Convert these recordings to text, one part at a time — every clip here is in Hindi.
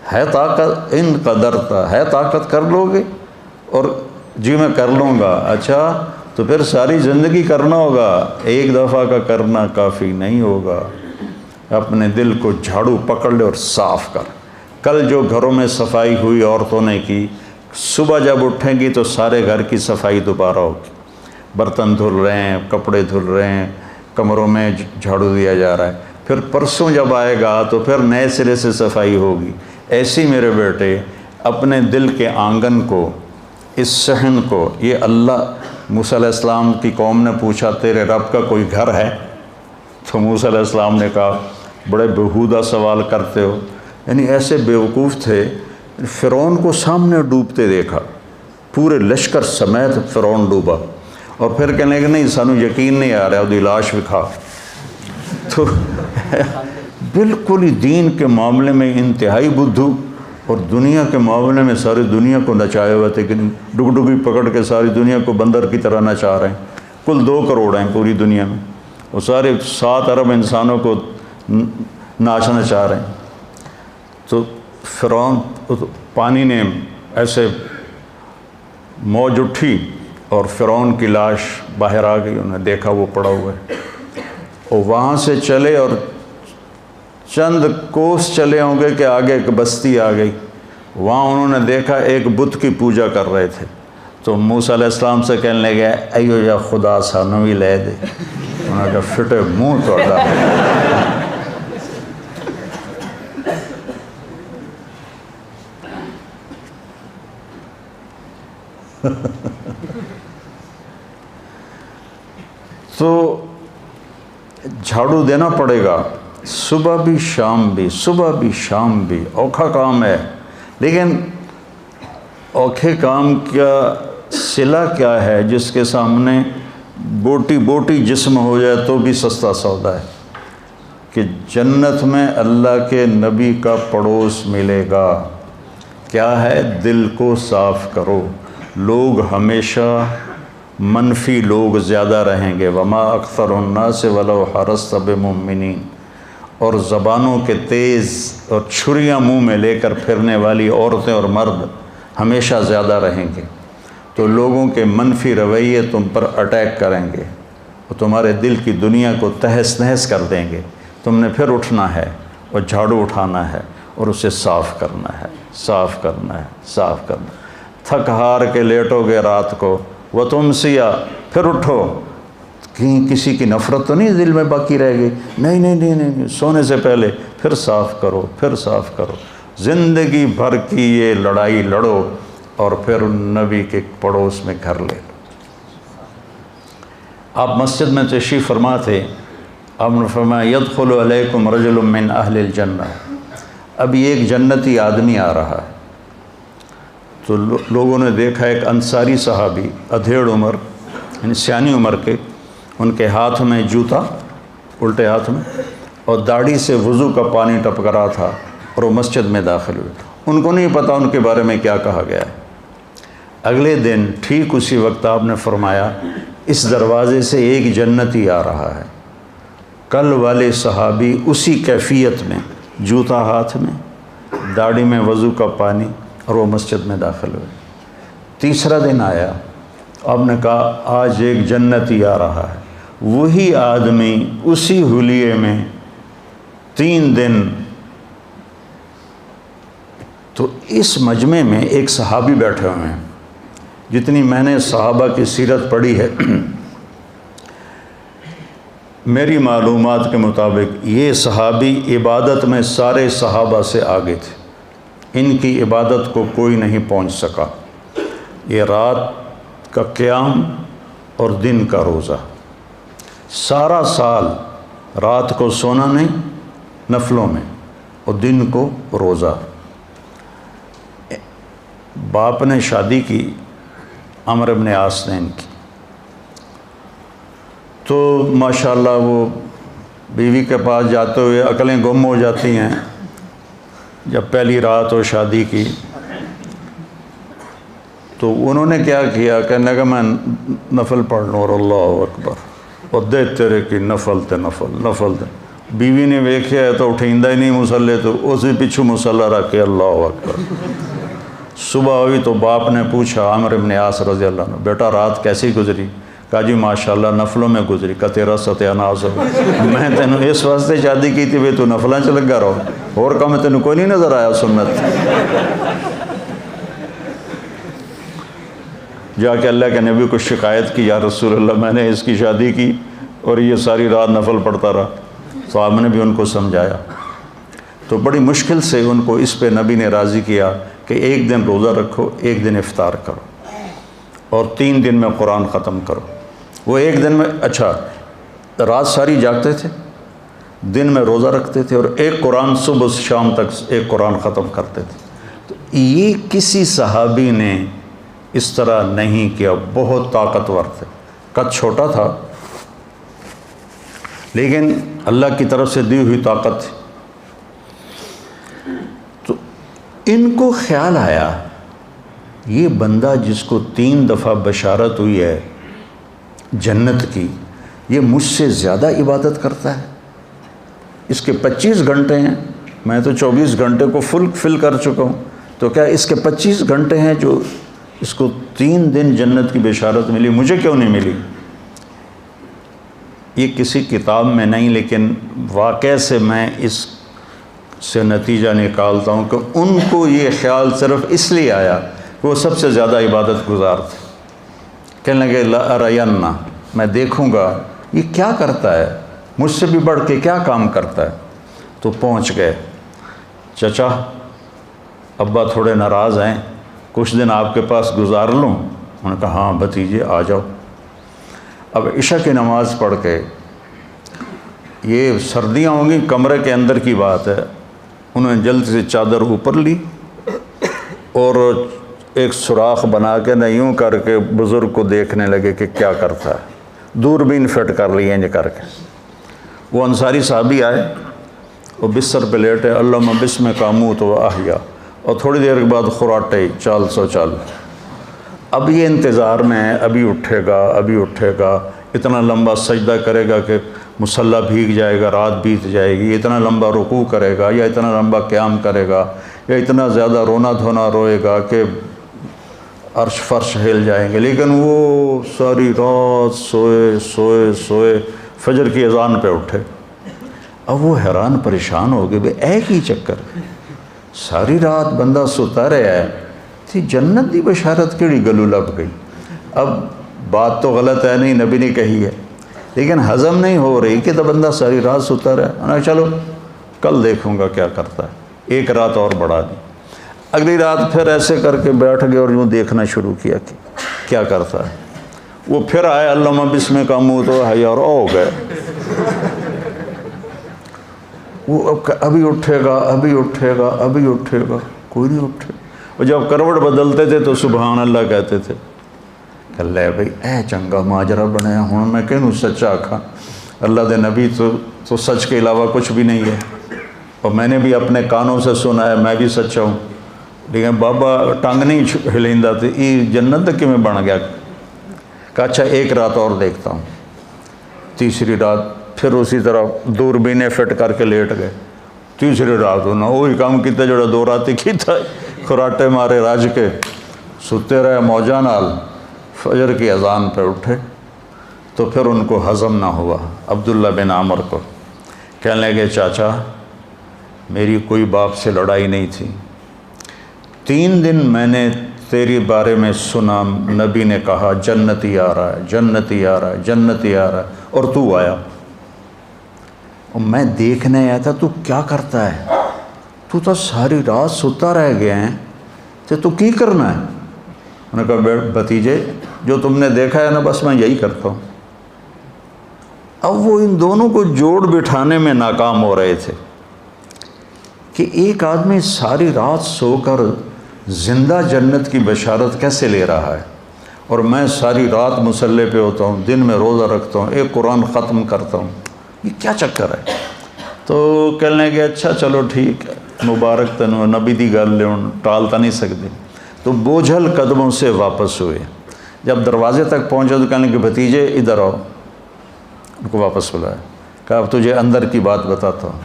है ताकत, इन कदरता है ताकत कर लोगे? और जी मैं कर लूँगा। अच्छा तो फिर सारी ज़िंदगी करना होगा, एक दफ़ा का करना काफ़ी नहीं होगा। अपने दिल को झाड़ू पकड़ ले और साफ़ कर। कल जो घरों में सफाई हुई औरतों ने की, सुबह जब उठेंगी तो सारे घर की सफाई दोबारा होगी। बर्तन धुल रहे हैं, कपड़े धुल रहे हैं, कमरों में झाड़ू दिया जा रहा है। फिर परसों जब आएगा तो फिर नए सिरे से सफाई होगी। ऐसी मेरे बेटे अपने दिल के आंगन को, इस सहन को, ये अल्लाह मूसा अलैहिस्सलाम की कौम ने पूछा तेरे रब का कोई घर है? तो मूसा अलैहिस्सलाम ने कहा बड़े बेहूदा सवाल करते हो। यानी ऐसे बेवकूफ़ थे। फ़िरौन को सामने डूबते देखा, पूरे लश्कर समेत फ़िरौन डूबा, और फिर कहने लगे नहीं सानू यकीन नहीं आ रहा, उसकी लाश विखा। तो बिल्कुल ही दीन के मामले में इंतहाई बुद्धू, और दुनिया के मामले में सारी दुनिया को नचाए हुए थे कि डुगडुगी पकड़ के सारी दुनिया को बंदर की तरह नचा रहे हैं। कुल 2 करोड़ हैं पूरी दुनिया में, वो सारे 7 अरब इंसानों को नाचना चाह रहे हैं। तो फ़िरौन, पानी ने ऐसे मौज उठी और फ़िरौन की लाश बाहर आ गई। उन्हें देखा वो पड़ा हुआ है, और वहाँ से चले और चंद कोस चले होंगे कि आगे एक बस्ती आ गई। वहाँ उन्होंने देखा एक बुत की पूजा कर रहे थे। तो मूसा अलैहिस्सलाम से कहने लगे अयो या खुदा सानू भी ले दे। उन्होंने कहा फिटे मुँह तोड़ा। तो झाड़ू देना पड़ेगा, सुबह भी शाम भी, सुबह भी शाम भी। औखा काम है, लेकिन औखे काम का सिला क्या है जिसके सामने बोटी बोटी जिस्म हो जाए तो भी सस्ता सौदा है कि जन्नत में अल्लाह के नबी का पड़ोस मिलेगा। क्या है? दिल को साफ़ करो। लोग हमेशा मनफी लोग ज़्यादा रहेंगे, वमा अक्सरुन्नास वलौ हरस्त बिमुमिनीन। और ज़बानों के तेज़ और छुरियाँ मुंह में लेकर फिरने वाली औरतें और मर्द हमेशा ज़्यादा रहेंगे। तो लोगों के मनफी रवैये तुम पर अटैक करेंगे, और तुम्हारे दिल की दुनिया को तहस नहस कर देंगे। तुमने फिर उठना है और झाड़ू उठाना है और उसे साफ़ करना है, साफ़ करना है, साफ़ करना। थक हार के लेटोगे रात को, वह तुम सिया, फिर उठो। कहीं किसी की नफ़रत तो नहीं दिल में बाकी रह गई? नहीं नहीं नहीं नहीं, सोने से पहले फिर साफ़ करो, फिर साफ़ करो। ज़िंदगी भर की ये लड़ाई लड़ो और फिर नबी के पड़ोस में घर ले लो। आप मस्जिद में तशरीफ़ फरमा थे, आपने फरमाया यदखुलु अलैकुम रजुलुम मिन अहलिल जन्नह। अभी एक जन्नती आदमी आ रहा है। तो लोगों ने देखा एक अंसारी सहाबी, अधेड़ उम्र यानी सियानी उम्र के, उनके हाथ में जूता, उल्टे हाथ में, और दाढ़ी से वज़ू का पानी टपक रहा था, और वो मस्जिद में दाखिल हुए। उनको नहीं पता उनके बारे में क्या कहा गया है। अगले दिन ठीक उसी वक्त आपने फरमाया इस दरवाज़े से एक जन्नती आ रहा है। कल वाले सहाबी उसी कैफियत में, जूता हाथ में, दाढ़ी में वज़ू का पानी, और वो मस्जिद में दाखिल हुए। तीसरा दिन आया, आपने कहा आज एक जन्नती आ रहा है। वही आदमी उसी हुलिये में 3 दिन। तो इस मजमे में एक सहाबी बैठे हुए हैं। जितनी मैंने सहाबा की सीरत पढ़ी है, मेरी मालूमात के मुताबिक ये सहाबी इबादत में सारे सहाबा से आगे थे। इनकी इबादत को कोई नहीं पहुंच सका। ये रात का क़याम और दिन का रोज़ा, सारा साल रात को सोना नहीं नफलों में, और दिन को रोज़ा। बाप ने शादी की, अमर इब्न आस ने इनकी, तो माशाल्लाह वो बीवी के पास जाते हुए अकलें गुम हो जाती हैं। जब पहली रात हो शादी की, तो उन्होंने क्या किया, कहने लगा मैं नफल पढ़ लूँ, और अल्लाह अकबर, और दे तेरे की नफल ते नफल, नफल दे। बीवी ने वेख्या है तो उठेंदा ही नहीं मुसल्ले, तो उसी पिछू मुसल्ला रख के अल्लाह अकबर। सुबह हुई तो बाप ने पूछा आमिर इब्न आस रज़ी अल्लाह अन्हु, बेटा रात कैसी गुजरी? कहा जी माशाल्लाह नफलों में गुजरी। का तेरा सत्यानाश हो, मैं तेन इस वास्ते शादी की थी वे तू नफलों च लगा रहो, और काम तेन कोई नहीं नज़र आया सुन्नत? जाके अल्लाह के नबी को शिकायत की, या रसूल अल्लाह मैंने इसकी शादी की और ये सारी रात नफल पढ़ता रहा। साहब ने भी उनको समझाया, तो बड़ी मुश्किल से उनको इस पे नबी ने राज़ी किया कि एक दिन रोज़ा रखो, एक दिन इफ्तार करो और 3 दिन में कुरान ख़त्म करो। वो एक दिन में, अच्छा रात सारी जागते थे, दिन में रोज़ा रखते थे और एक कुरान सुबह से शाम तक एक कुरान ख़त्म करते थे। तो ये किसी सहाबी ने इस तरह नहीं किया, बहुत ताकतवर थे। कद छोटा था लेकिन अल्लाह की तरफ से दी हुई ताकत थी। तो इनको ख्याल आया ये बंदा जिसको 3 दफ़ा बशारत हुई है जन्नत की, ये मुझसे ज़्यादा इबादत करता है। इसके 25 घंटे हैं, मैं तो 24 घंटे को फुल फिल कर चुका हूँ, तो क्या इसके 25 घंटे हैं जो इसको 3 दिन जन्नत की बशारत मिली, मुझे क्यों नहीं मिली? ये किसी किताब में नहीं, लेकिन वाक़े से मैं इस से नतीजा निकालता हूँ कि उनको ये ख्याल सिर्फ इसलिए आया कि वो सबसे ज़्यादा इबादत गुजार थे। कहने लगे ला अरयन्ना, मैं देखूँगा ये क्या करता है, मुझसे भी बढ़ के क्या काम करता है। तो पहुँच गए, चचा अब्बा थोड़े नाराज़ हैं, कुछ दिन आपके पास गुजार लूँ? उन्होंने कहा हाँ भतीजे आ जाओ। अब इशा की नमाज़ पढ़ के, ये सर्दियाँ होंगी, कमरे के अंदर की बात है, उन्होंने जल्द से चादर ऊपर ली और एक सुराख बना के न यूँ करके बुज़ुर्ग को देखने लगे कि क्या करता है। दूरबीन फिट कर ली इंज करके। वो अंसारी साहबी आए, वो बिस्तर पे लेटे, अल्लाहुम्मा बिस्मिका अमूतु व अहया, और थोड़ी देर के बाद खुराटे चाल सो चाल। अब ये इंतज़ार में है, अभी उठेगा अभी उठेगा, इतना लंबा सजदा करेगा कि मुसल्ला भीग जाएगा, रात बीत जाएगी, इतना लंबा रुकू करेगा या इतना लंबा क़याम करेगा या इतना ज़्यादा रोना धोना रोएगा कि अर्श फर्श हिल जाएंगे। लेकिन वो सारी रात सोए सोए सोए, फजर की अज़ान पे उठे। अब वो हैरान परेशान हो गए, भाई एक ही चक्कर, सारी रात बंदा सोता रहा है, थी जन्नत की बशारत केड़ी गलू लग गई। अब बात तो गलत है नहीं, नबी ने कही है, लेकिन हज़म नहीं हो रही कि तो बंदा सारी रात सोता रहा। चलो कल देखूँगा क्या करता है। एक रात और बढ़ा दी, अगली रात फिर ऐसे करके बैठ गए और यूँ देखना शुरू किया कि क्या करता है। वो फिर आए, अल्लाहुम्मा बिस्मिका अमूतु व अहया, और हो गए। वो अभी उठेगा अभी उठेगा अभी उठेगा, कोई नहीं उठे। और जब करवट बदलते थे तो सुबहान अल्लाह कहते थे। कल भाई ए चंगा माजरा बनाया, हूँ मैं कहूँ सच्चा आखा, अल्लाह दे नबी तो सच के अलावा कुछ भी नहीं है, और मैंने भी अपने कानों से सुना है, मैं भी सच्चा हूँ, लेकिन बाबा टंग नहीं हिलेंदा तो ये जन्नत तक किमें बन गया। कहा अच्छा एक रात और देखता हूँ। तीसरी रात फिर उसी तरह दूरबीनें फिट करके लेट गए। तीसरी रात उन्हें वही काम किया जो 2 रात किया, खुराटे मारे राज के, सुते रहे मौजा नाल। फजर की अज़ान पे उठे तो फिर उनको हज़म ना हुआ। अब्दुल्ला बिन आमर को कहने लगे चाचा मेरी कोई बाप से लड़ाई नहीं थी, 3 दिन मैंने तेरे बारे में सुना, नबी ने कहा जन्नती आ रहा है जन्नती आ रहा है जन्नती आ रहा है, और तू आया और मैं देखने आया था तू क्या करता है, तू तो सारी रात सोता रह गया है, तो तू की करना है। उन्होंने कहा भतीजे जो तुमने देखा है ना बस मैं यही करता हूँ। अब वो इन दोनों को जोड़ बिठाने में नाकाम हो रहे थे कि एक आदमी सारी रात सोकर ज़िंदा जन्नत की बशारत कैसे ले रहा है, और मैं सारी रात मुसल्ले पे होता हूँ, दिन में रोज़ा रखता हूँ, एक कुरान ख़त्म करता हूँ, ये क्या चक्कर है। तो कहने लगे अच्छा चलो ठीक है, मुबारक तनु नबी दी गल ले टाल तो नहीं सकते। तो बोझल कदमों से वापस हुए। जब दरवाजे तक पहुँचे तो कहने लगे भतीजे इधर आओ, उनको वापस बुलाया। कहा अब तुझे अंदर की बात बताता हूँ।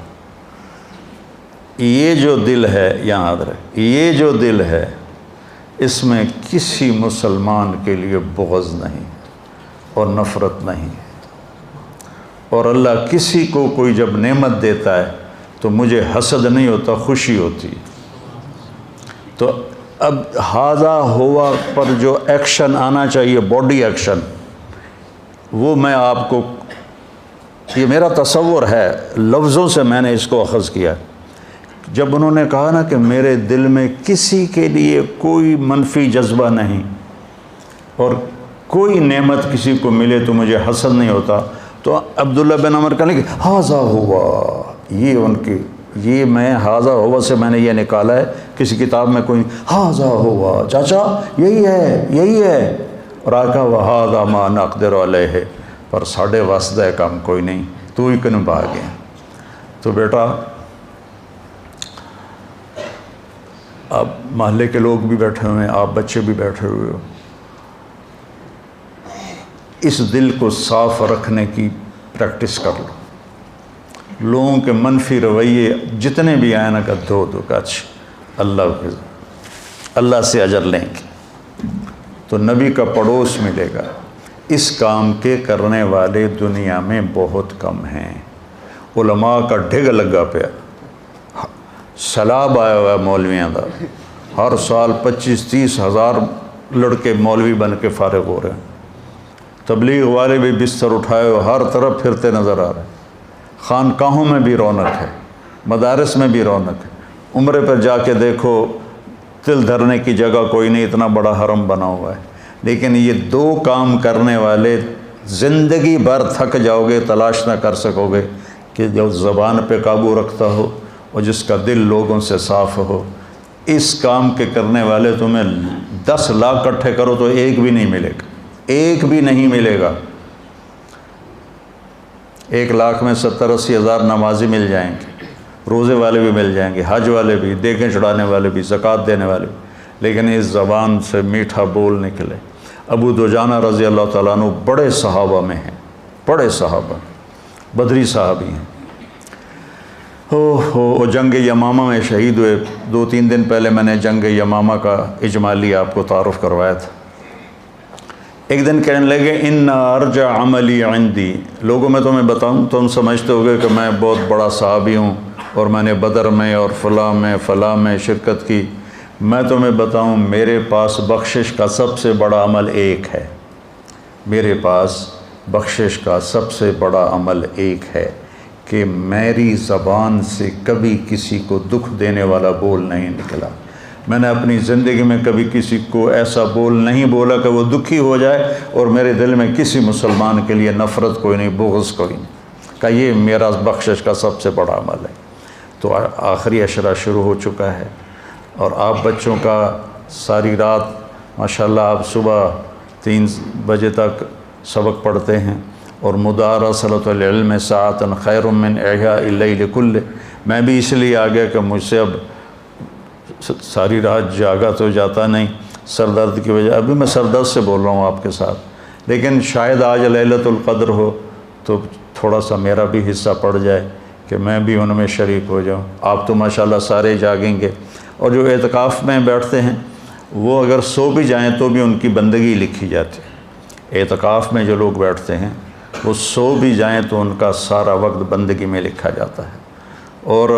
ये जो दिल है, यहाँ याद रहे, ये जो दिल है इसमें किसी मुसलमान के लिए बुग़्ज़ नहीं और नफ़रत नहीं। और अल्लाह किसी को कोई जब नेमत देता है तो मुझे हसद नहीं होता, खुशी होती। तो अब हाज़ा हुआ पर जो एक्शन आना चाहिए, बॉडी एक्शन, वो मैं आपको, ये मेरा तसव्वुर है, लफ्ज़ों से मैंने इसको अख़ज़ किया। जब उन्होंने कहा ना कि मेरे दिल में किसी के लिए कोई मनफी जज्बा नहीं और कोई नेमत किसी को मिले तो मुझे हसद नहीं होता, तो अब्दुल्ला बिन अमर कहने कि हाज़ा हुआ, ये उनकी, ये मैं हाज़ा हुआ से मैंने ये निकाला है, किसी किताब में कोई हाज़ा हुआ चाचा यही है, यही है। और आका वह हाज़ा मा नक़दिर अलैह, पर साढ़े वास्ता है काम कोई नहीं, तू ही कन भाग गया। तो बेटा अब महल्ले के लोग भी बैठे हुए हैं, आप बच्चे भी बैठे हुए हो, इस दिल को साफ़ रखने की प्रैक्टिस कर लो। लोगों के मनफी रवैये जितने भी आए ना, का धो दो का अच्छा अल्लाह से अजर लेंगे तो नबी का पड़ोस मिलेगा। इस काम के करने वाले दुनिया में बहुत कम हैं। उलमा का ढिग लगा पे, सैलाब आया हुआ है मौलवियों का, हर साल 25-30 हज़ार लड़के मौलवी बन के फारिग हो रहे हैं। तबलीग वाले भी बिस्तर उठाए हुए हर तरफ फिरते नज़र आ रहे हैं। खानकाहों में भी रौनक है, मदारस में भी रौनक है। उम्रे पर जाके देखो, तिल धरने की जगह कोई नहीं, इतना बड़ा हरम बना हुआ है। लेकिन ये दो काम करने वाले ज़िंदगी भर थक जाओगे, तलाश ना कर सकोगे कि जो ज़बान पे काबू रखता हो और जिसका दिल लोगों से साफ़ हो। इस काम के करने वाले तुम्हें 10 लाख इकट्ठे करो तो एक भी नहीं मिलेगा, एक भी नहीं मिलेगा। 1 लाख में 70-80 हज़ार नमाजी मिल जाएंगे, रोज़े वाले भी मिल जाएंगे, हज वाले भी, देखें चढ़ाने वाले भी, ज़कात देने वाले भी, लेकिन इस ज़बान से मीठा बोल निकले। अबू दुजाना रज़ी अल्लाह ताला अन्हु बड़े सहाबा में हैं, बड़े सहाबा, बदरी साहबी हैं। हो जंग यमामा में शहीद हुए। 2-3 दिन पहले मैंने जंग यमामा का इजमाली आपको तारुफ़ करवाया था। एक दिन कहने लगे इन्ना अर्जा अमली इंदी, लोगों में तुम्हें बताऊं, तुम समझते होगे कि मैं बहुत बड़ा सहाबी हूँ और मैंने बदर में और फ़लाँ में शिरकत की। मैं तुम्हें बताऊं, मेरे पास बख्शिश का सबसे बड़ा अमल एक है। मेरे पास बख्शिश का सबसे बड़ा अमल एक है कि मेरी ज़बान से कभी किसी को दुख देने वाला बोल नहीं निकला। मैंने अपनी ज़िंदगी में कभी किसी को ऐसा बोल नहीं बोला कि वो दुखी हो जाए और मेरे दिल में किसी मुसलमान के लिए नफ़रत कोई नहीं, बुग़्ज़ कोई नहीं, का ये मेरा बख्शिश का सबसे बड़ा अमल है। तो आखिरी अशरा शुरू हो चुका है और आप बच्चों का सारी रात माशाल्लाह आप सुबह 3 बजे तक सबक पढ़ते हैं और मुदारसतुल इल्म साअतन खैरुम मिन इहयाइल लैल कुल्ले। मैं भी इसलिए आ गया कि मुझसे अब सारी रात जागा तो जाता नहीं, सर दर्द की वजह। अभी मैं सर दर्द से बोल रहा हूँ आपके साथ, लेकिन शायद आज लैलतुल क़द्र हो तो थोड़ा सा मेरा भी हिस्सा पड़ जाए कि मैं भी उनमें शरीक हो जाऊँ। आप तो माशाल्लाह सारे जागेंगे और जो एतकाफ़ में बैठते हैं वो अगर सो भी जाएं तो भी उनकी बंदगी लिखी जाती है। एतकाफ़ में जो लोग बैठते हैं वो सो भी जाएं तो उनका सारा वक्त बंदगी में लिखा जाता है। और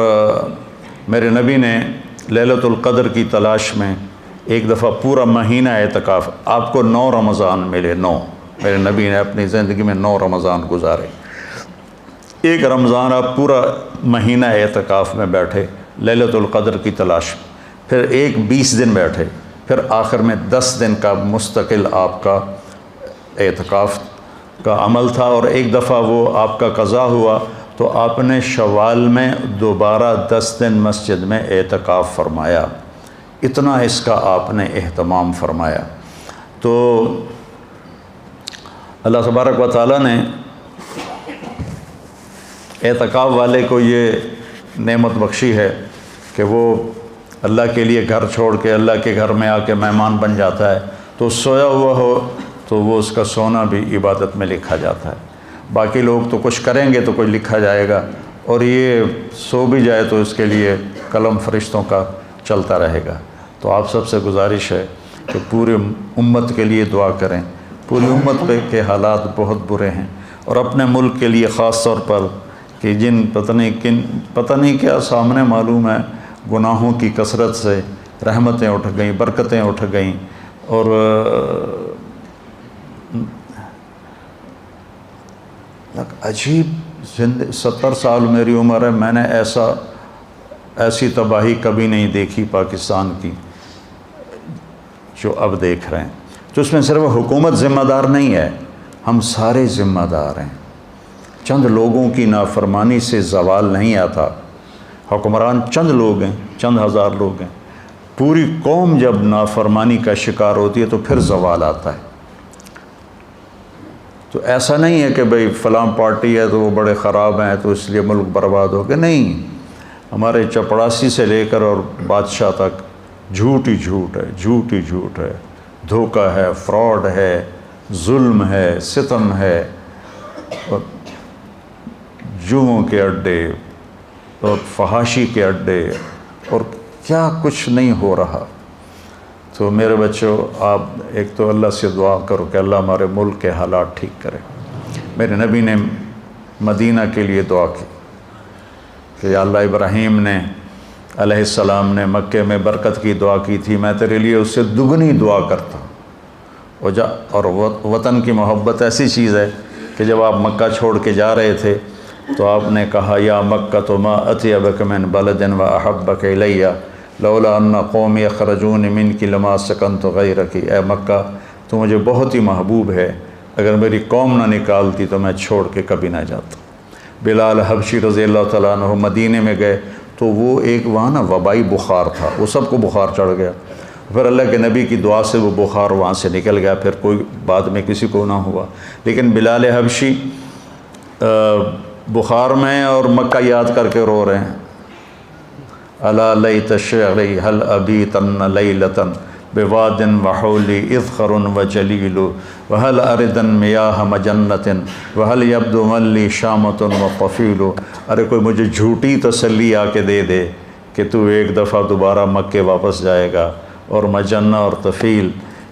मेरे नबी ने लैलतुल क़द्र की तलाश में एक दफ़ा पूरा महीना एतकाफ़, आपको 9 रमज़ान मिले, 9, मेरे नबी ने अपनी ज़िंदगी में 9 रमज़ान गुजारे। एक रमज़ान आप पूरा महीना एतकाफ़ में बैठे लैलतुल क़द्र की तलाश, फिर एक 20 दिन बैठे, फिर आखिर में 10 दिन का मुस्तकिल आपका एतकाफ़ का अमल था। और एक दफ़ा वो आपका क़ज़ा हुआ तो आपने शवाल में दोबारा 10 दिन मस्जिद में एतकाफ़ फरमाया। इतना इसका आपने एहतमाम फरमाया। तो अल्लाह तबारक व तआला ने एतकाफ़ वाले को ये नेमत बख्शी है कि वो अल्लाह के लिए घर छोड़ के अल्लाह के घर में आके मेहमान बन जाता है। तो सोया हुआ हो तो वो उसका सोना भी इबादत में लिखा जाता है। बाकी लोग तो कुछ करेंगे तो कुछ लिखा जाएगा, और ये सो भी जाए तो इसके लिए कलम फरिश्तों का चलता रहेगा। तो आप सबसे गुजारिश है कि पूरे उम्मत के लिए दुआ करें। पूरी उम्मत पे के हालात बहुत बुरे हैं, और अपने मुल्क के लिए ख़ास तौर पर कि जिन पता नहीं क्या सामने मालूम है, गुनाहों की कसरत से रहमतें उठ गईं, बरकतें उठ गईं, और अजीब 70 साल मेरी उम्र है, मैंने ऐसी तबाही कभी नहीं देखी पाकिस्तान की जो अब देख रहे हैं। तो इसमें सिर्फ हुकूमत ज़िम्मेदार नहीं है, हम सारे ज़िम्मेदार हैं। चंद लोगों की नाफरमानी से ज़वाल नहीं आता। हुक्मरान चंद लोग हैं, चंद हज़ार लोग हैं। पूरी कौम जब नाफरमानी का शिकार होती है तो फिर ज़वाल आता है। तो ऐसा नहीं है कि भाई फ़लाँ पार्टी है तो वो बड़े ख़राब हैं तो इसलिए मुल्क बर्बाद हो गया। नहीं, हमारे चपड़ासी से लेकर और बादशाह तक झूठ ही झूठ है, झूठ ही झूठ है, धोखा है, फ्रॉड है, जुल्म है, सितम है, और जुओं के अड्डे और फहाशी के अड्डे, और क्या कुछ नहीं हो रहा। तो मेरे बच्चों, आप एक तो अल्लाह से दुआ करो कि अल्लाह हमारे मुल्क के हालात ठीक करे। मेरे नबी ने मदीना के लिए दुआ की कि अल्लाह, इब्राहीम ने अलैहिस्सलाम ने मक्के में बरकत की दुआ की थी, मैं तेरे लिए उससे दुगनी दुआ करता। और वतन की मोहब्बत ऐसी चीज़ है कि जब आप मक्का छोड़ के जा रहे थे तो आपने कहा, या मक्का तो मा अत्यबक मिन बलदिन व अहब्बक इलैया लौला अन्ना कौमी यखरजून मिनकी लमा सकनतु गैरकी। ए मक्का, तो मुझे बहुत ही महबूब है, अगर मेरी कौम ना निकालती तो मैं छोड़ के कभी ना जाता। बिलाल हबशी रज़ी अल्लाह तआला अन्हु मदीने में गए तो वो एक वहाँ ना वबाई बुखार था, वो सबको बुखार चढ़ गया। फिर अल्लाह के नबी की दुआ से वो बुखार वहाँ से निकल गया, फिर कोई बाद में किसी को ना हुआ। लेकिन बिलाल हबशी बुखार में और मक्का याद करके रो रहे हैं। अला लैत शिअरी हल अबी तन लैलतन बेवादिन वहौली इज़खरुन व जलीलु वहल अरदन मियाह मजन्नतिन वहल यब्दु मल्ली शामतुन व तफ़ीलु। अरे कोई मुझे झूठी तसल्ली आके दे दे कि तू एक दफ़ा दोबारा मक्के वापस जाएगा और मजन्ना और तफ़ील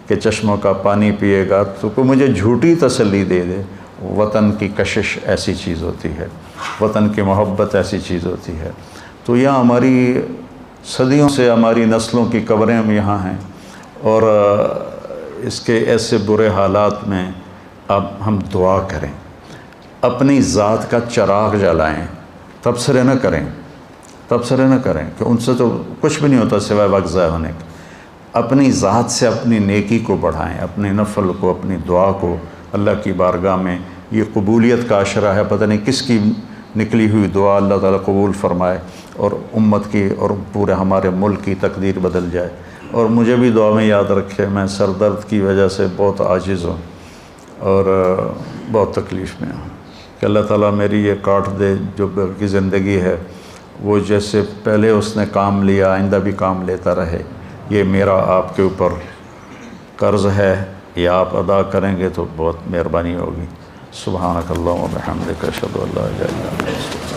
के चश्मों का पानी पिएगा, तो कोई मुझे झूठी तसल्ली दे दे। वतन की कशिश ऐसी चीज़ होती है, वतन की मोहब्बत ऐसी चीज़ होती है। तो यहाँ हमारी सदियों से हमारी नस्लों की कब्रें हम यहाँ हैं, और इसके ऐसे बुरे हालात में अब हम दुआ करें, अपनी ज़ात का चिराग जलाएं, तबसरे न करें, तबसरे न करें कि उनसे तो कुछ भी नहीं होता सिवाय वक्त ज़ाया होने के। अपनी ज़ात से अपनी नेकी को बढ़ाएं, अपने नफल को, अपनी दुआ को अल्लाह की बारगाह में। ये कबूलियत का अशरा है, पता नहीं किसकी निकली हुई दुआ अल्लाह ताला कबूल फरमाए और उम्मत की और पूरे हमारे मुल्क की तकदीर बदल जाए। और मुझे भी दुआ में याद रखे, मैं सर दर्द की वजह से बहुत आजिज़ हूँ और बहुत तकलीफ़ में हूँ, कि अल्लाह ताला मेरी ये काट दे जो की ज़िंदगी है, वो जैसे पहले उसने काम लिया आइंदा भी काम लेता रहे। ये मेरा आपके ऊपर कर्ज़ है, ये आप अदा करेंगे तो बहुत मेहरबानी होगी। सुब्हानकल्लाहुम्मा व बिहम्दिका अशहदु अल्ला इलाहा इल्ला अंता।